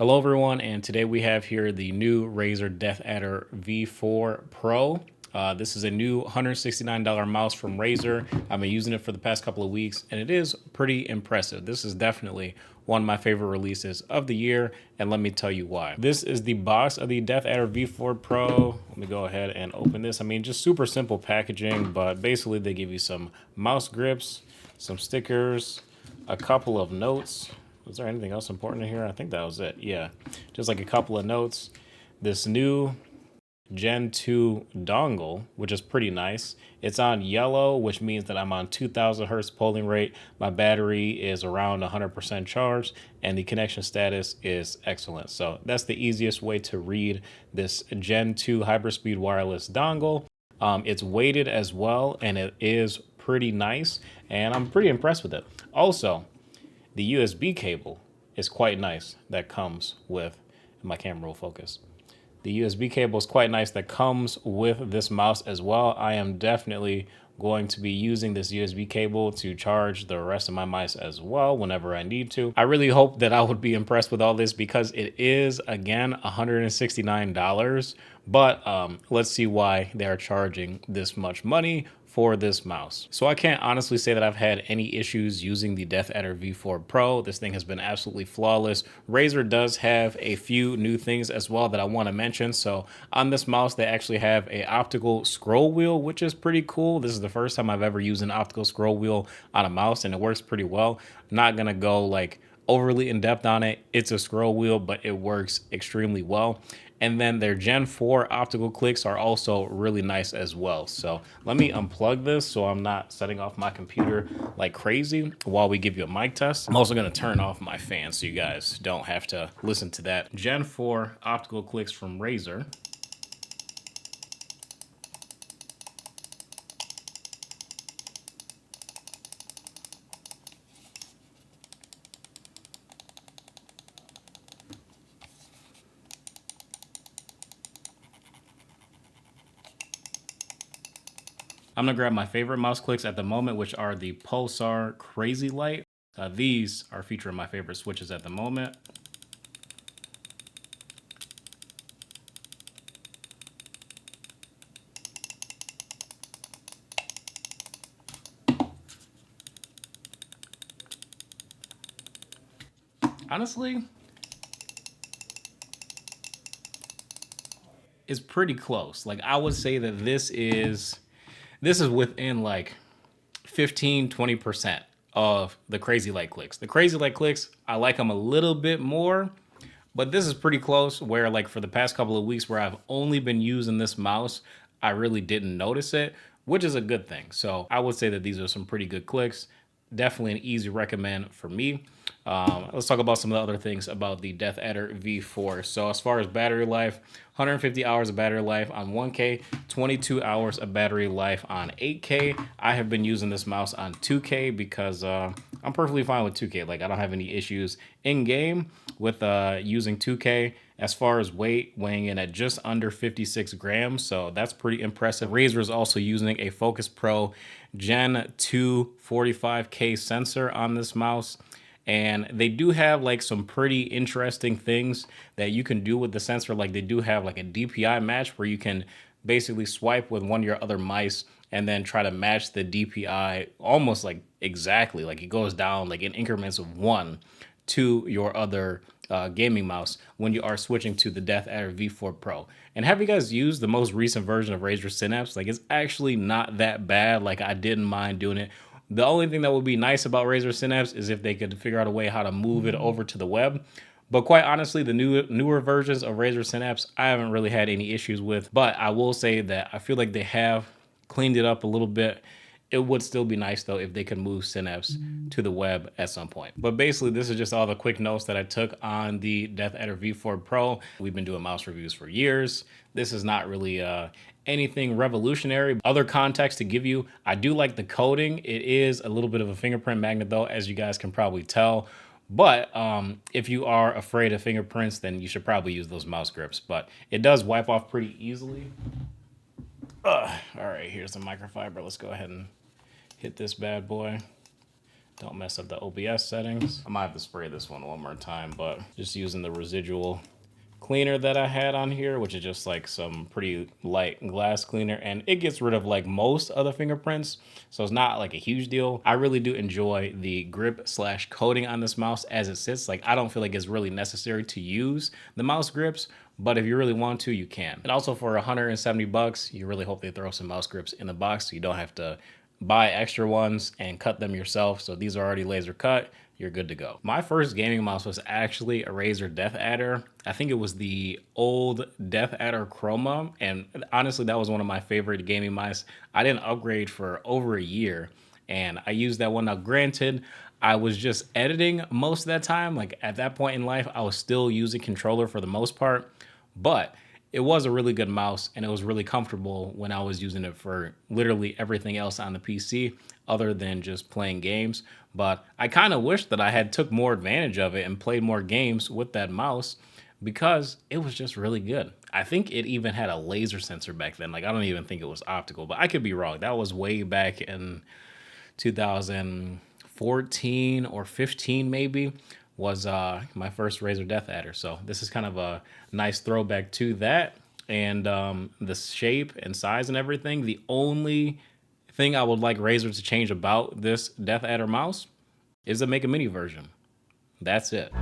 Hello everyone, and today we have here the new Razer Deathadder V4 Pro. This is a new $169 mouse from Razer. I've been using it for the past couple of weeks, and it is pretty impressive. This is definitely one of my favorite releases of the year, and let me tell you why. This is the box of the Deathadder V4 Pro. Let me go ahead and open this. I mean, just super simple packaging, but basically they give you some mouse grips, some stickers, a couple of notes. Was there anything else important in here? I think that was it. Yeah, just like a couple of notes. This new Gen 2 dongle, which is pretty nice. It's on yellow, which means that I'm on 2000 hertz polling rate. My battery is around 100% charged, and the connection status is excellent. So that's the easiest way to read this Gen 2 hyperspeed wireless dongle. It's weighted as well, and it is pretty nice, and I'm pretty impressed with it. Also, the USB cable is quite nice that comes with, my camera will focus. The USB cable is quite nice that comes with this mouse as well. I am definitely going to be using this USB cable to charge the rest of my mice as well whenever I need to. I really hope that I would be impressed with all this because it is, again, $169, but let's see why they are charging this much money for this mouse. So I can't honestly say that I've had any issues using the Deathadder V4 Pro. This thing has been absolutely flawless. Razer does have a few new things as well that I want to mention. So on this mouse, they actually have a optical scroll wheel, which is pretty cool. This is the first time I've ever used an optical scroll wheel on a mouse, and it works pretty well. I'm not gonna go like overly in depth on it. It's a scroll wheel, but it works extremely well. And then their Gen 4 optical clicks are also really nice as well. So let me unplug this so I'm not setting off my computer like crazy while we give you a mic test. I'm also gonna turn off my fan so you guys don't have to listen to that. Gen 4 optical clicks from Razer. I'm gonna grab my favorite mouse clicks at the moment, which are the Pulsar Crazy Light. These are featuring my favorite switches at the moment. Honestly, it's pretty close. Like I would say that this is within like 15-20% of the Crazy Light clicks. The Crazy Light clicks, I like them a little bit more, but this is pretty close where like for the past couple of weeks where I've only been using this mouse, I really didn't notice it, which is a good thing. So I would say that these are some pretty good clicks. Definitely an easy recommend for me. Let's talk about some of the other things about the Deathadder V4. So as far as battery life, 150 hours of battery life on 1K, 22 hours of battery life on 8K. I have been using this mouse on 2K because I'm perfectly fine with 2K. Like I don't have any issues in game with using 2K. As far as weight, weighing in at just under 56 grams, so that's pretty impressive. Razer is also using a Focus Pro Gen 2 45K sensor on this mouse. And they do have like some pretty interesting things that you can do with the sensor. Like they do have like a DPI match where you can basically swipe with one of your other mice and then try to match the DPI almost like exactly. Like it goes down like in increments of 1 to your other gaming mouse when you are switching to the Deathadder V4 Pro. And have you guys used the most recent version of Razer Synapse? Like it's actually not that bad. Like I didn't mind doing it. The only thing that would be nice about Razer Synapse is if they could figure out a way how to move it over to the web. But quite honestly, the newer versions of Razer Synapse, I haven't really had any issues with. But I will say that I feel like they have cleaned it up a little bit. It would still be nice though if they could move Synapse to the web at some point. But basically, this is just all the quick notes that I took on the Deathadder V4 Pro. We've been doing mouse reviews for years. This is not really anything revolutionary. Other context to give you, I do like the coating. It is a little bit of a fingerprint magnet though, as you guys can probably tell. But if you are afraid of fingerprints, then you should probably use those mouse grips. But it does wipe off pretty easily. All right, here's the microfiber. Let's go ahead and hit this bad boy. Don't mess up the OBS settings. I might have to spray this one more time, but just using the residual cleaner that I had on here, which is just like some pretty light glass cleaner, and it gets rid of like most of the fingerprints, so it's not like a huge deal. I really do enjoy the grip slash coating on this mouse as it sits. Like, I don't feel like it's really necessary to use the mouse grips, but if you really want to, you can. And also for 170 bucks, you really hope they throw some mouse grips in the box so you don't have to buy extra ones and cut them yourself. So these are already laser cut. You're good to go. My first gaming mouse was actually a Razer Deathadder. I think it was the old Deathadder Chroma, and honestly, that was one of my favorite gaming mice. I didn't upgrade for over a year, and I used that one. Now, granted, I was just editing most of that time. Like, at that point in life, I was still using controller for the most part, but it was a really good mouse, and it was really comfortable when I was using it for literally everything else on the PC other than just playing games. But I kind of wish that I had took more advantage of it and played more games with that mouse, because it was just really good. I think it even had a laser sensor back then. Like, I don't even think it was optical, but I could be wrong. That was way back in 2014 or 15 maybe, was my first Razer Deathadder. So this is kind of a nice throwback to that, and the shape and size and everything. The only thing I would like Razer to change about this Deathadder mouse is to make a mini version. That's it.